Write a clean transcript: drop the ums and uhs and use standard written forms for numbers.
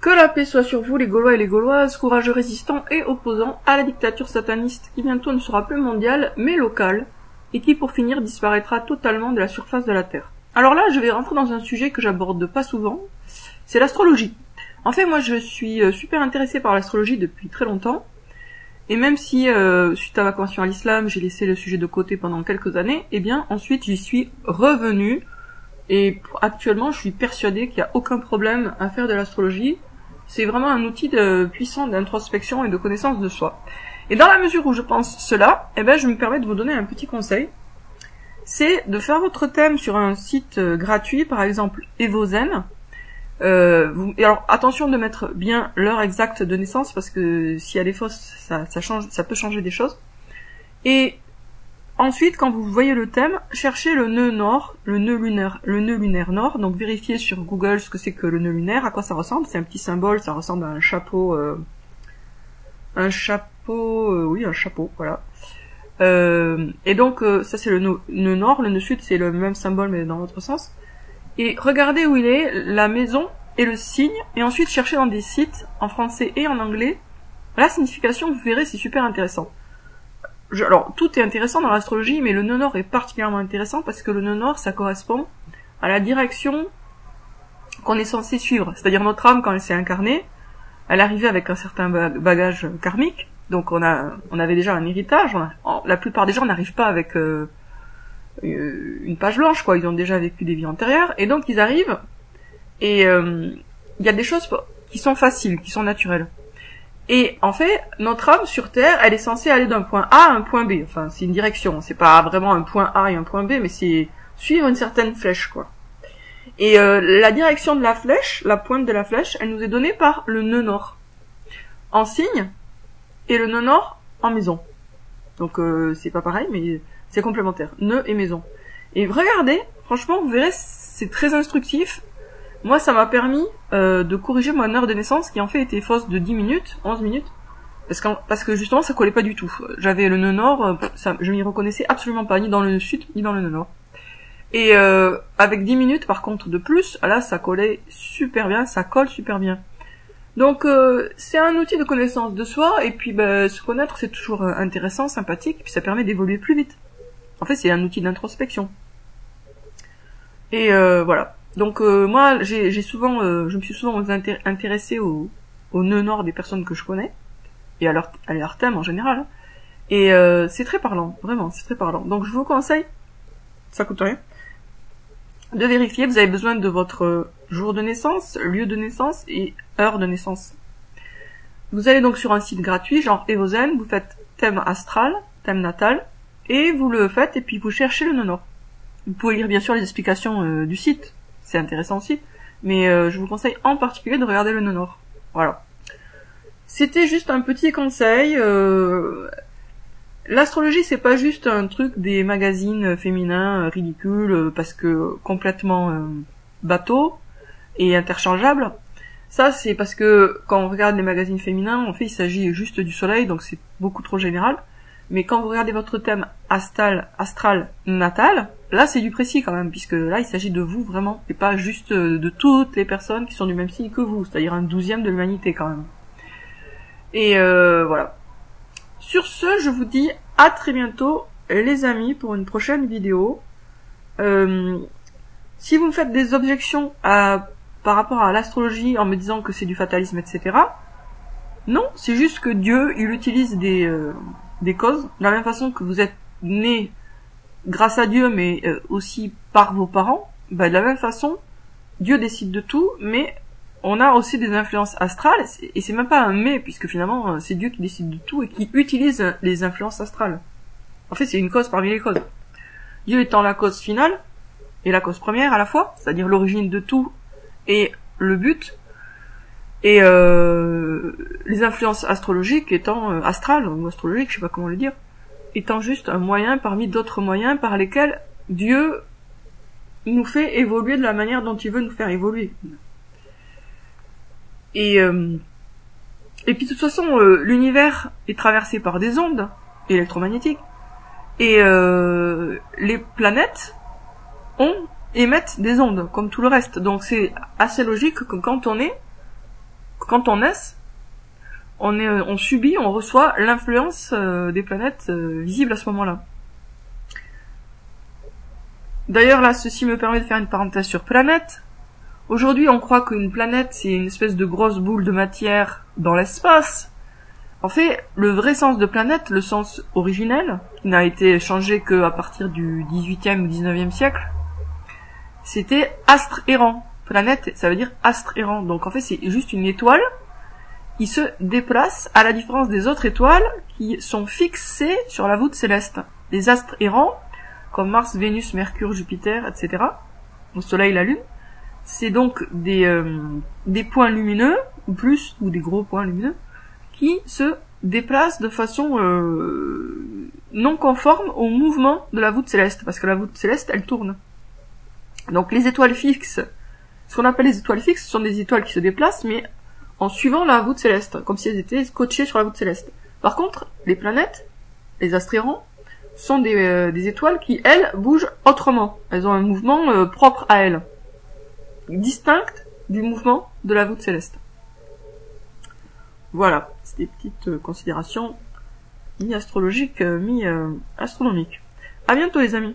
Que la paix soit sur vous, les Gaulois et les Gauloises, courageux résistants et opposants à la dictature sataniste qui bientôt ne sera plus mondiale, mais locale, et qui pour finir disparaîtra totalement de la surface de la Terre. Alors là, je vais rentrer dans un sujet que j'aborde pas souvent, c'est l'astrologie. En fait, moi je suis super intéressée par l'astrologie depuis très longtemps, et même si, suite à ma conversion à l'islam, j'ai laissé le sujet de côté pendant quelques années, eh bien ensuite j'y suis revenue, et actuellement je suis persuadée qu'il n'y a aucun problème à faire de l'astrologie. C'est vraiment un outil puissant d'introspection et de connaissance de soi. Et dans la mesure où je pense cela, eh ben je me permets de vous donner un petit conseil. C'est de faire votre thème sur un site gratuit, par exemple Evozen. Et alors attention de mettre bien l'heure exacte de naissance parce que si elle est fausse, ça peut changer des choses. Et ensuite, quand vous voyez le thème, cherchez le nœud nord, le nœud lunaire nord. Donc vérifiez sur Google ce que c'est que le nœud lunaire, à quoi ça ressemble. C'est un petit symbole, ça ressemble à un chapeau, oui, un chapeau, voilà. Et donc ça c'est le nœud nord, le nœud sud c'est le même symbole mais dans l'autre sens. Et regardez où il est, la maison et le signe, et ensuite cherchez dans des sites en français et en anglais la signification. Vous verrez, c'est super intéressant. Alors, tout est intéressant dans l'astrologie, mais le nœud nord est particulièrement intéressant parce que le nœud nord, ça correspond à la direction qu'on est censé suivre. C'est-à-dire notre âme, quand elle s'est incarnée, elle arrivait avec un certain bagage karmique, donc on avait déjà un héritage. La plupart des gens n'arrivent pas avec une page blanche, quoi. Ils ont déjà vécu des vies antérieures, et donc ils arrivent, et il y a des choses qui sont faciles, qui sont naturelles. Et en fait, notre âme sur Terre, elle est censée aller d'un point A à un point B. Enfin, c'est une direction. C'est pas vraiment un point A et un point B, mais c'est suivre une certaine flèche, quoi. Et la direction de la flèche, la pointe de la flèche, elle nous est donnée par le nœud nord en signe et le nœud nord en maison. Donc c'est pas pareil, mais c'est complémentaire. Nœud et maison. Et regardez, franchement, vous verrez, c'est très instructif. Moi, ça m'a permis de corriger mon heure de naissance qui en fait était fausse de 10 minutes, 11 minutes, parce que justement ça collait pas du tout. J'avais le nœud nord, je m'y reconnaissais absolument pas, ni dans le sud, ni dans le nœud nord. Et avec 10 minutes par contre de plus, là ça collait super bien, ça colle super bien. Donc c'est un outil de connaissance de soi, et puis se connaître c'est toujours intéressant, sympathique, et puis ça permet d'évoluer plus vite. En fait c'est un outil d'introspection. Et voilà. Donc moi, je me suis souvent intéressée au nœud nord des personnes que je connais et à leur thème en général. Et c'est très parlant, vraiment, c'est très parlant. Donc je vous conseille, ça coûte rien, de vérifier. Vous avez besoin de votre jour de naissance, lieu de naissance et heure de naissance. Vous allez donc sur un site gratuit, genre Evozen, vous faites thème astral, thème natal, et vous le faites et puis vous cherchez le nœud nord. Vous pouvez lire bien sûr les explications du site. C'est intéressant aussi, mais je vous conseille en particulier de regarder le nœud nord. Voilà. C'était juste un petit conseil. L'astrologie, c'est pas juste un truc des magazines féminins ridicules, parce que complètement bateau et interchangeable. Ça, c'est parce que quand on regarde les magazines féminins, en fait, il s'agit juste du soleil, donc c'est beaucoup trop général. Mais quand vous regardez votre thème astral natal, là c'est du précis quand même, puisque là il s'agit de vous vraiment, et pas juste de toutes les personnes qui sont du même signe que vous, c'est-à-dire un 12e de l'humanité quand même. Et voilà. Sur ce, je vous dis à très bientôt les amis pour une prochaine vidéo. Si vous me faites des objections par rapport à l'astrologie en me disant que c'est du fatalisme, etc. Non, c'est juste que Dieu, il utilise des causes, de la même façon que vous êtes né grâce à Dieu, mais aussi par vos parents, de la même façon, Dieu décide de tout, mais on a aussi des influences astrales, et c'est même pas un mais, puisque finalement, c'est Dieu qui décide de tout et qui utilise les influences astrales. En fait, c'est une cause parmi les causes. Dieu étant la cause finale, et la cause première à la fois, c'est-à-dire l'origine de tout, et le but, et les influences astrologiques étant astrales ou astrologiques, je sais pas comment le dire, étant juste un moyen parmi d'autres moyens par lesquels Dieu nous fait évoluer de la manière dont il veut nous faire évoluer. Et puis de toute façon, l'univers est traversé par des ondes électromagnétiques, et les planètes émettent des ondes comme tout le reste. Donc c'est assez logique que quand on est quand on naît, on subit, on reçoit l'influence des planètes visibles à ce moment-là. D'ailleurs, là, ceci me permet de faire une parenthèse sur planète. Aujourd'hui, on croit qu'une planète, c'est une espèce de grosse boule de matière dans l'espace. En fait, le vrai sens de planète, le sens originel, qui n'a été changé qu'à partir du 18e ou 19e siècle, c'était astre errant. Planète, ça veut dire astre errant. Donc en fait, c'est juste une étoile qui se déplace à la différence des autres étoiles qui sont fixées sur la voûte céleste. Les astres errants, comme Mars, Vénus, Mercure, Jupiter, etc., le Soleil, la Lune, c'est donc des points lumineux, ou des gros points lumineux, qui se déplacent de façon non conforme au mouvement de la voûte céleste, parce que la voûte céleste, elle tourne. Donc les étoiles fixes, ce qu'on appelle les étoiles fixes, ce sont des étoiles qui se déplacent, mais en suivant la voûte céleste, comme si elles étaient scotchées sur la voûte céleste. Par contre, les planètes, les astres errants, sont des étoiles qui, elles, bougent autrement. Elles ont un mouvement propre à elles, distinct du mouvement de la voûte céleste. Voilà, c'est des petites considérations mi-astrologiques, mi-astronomiques. À bientôt les amis.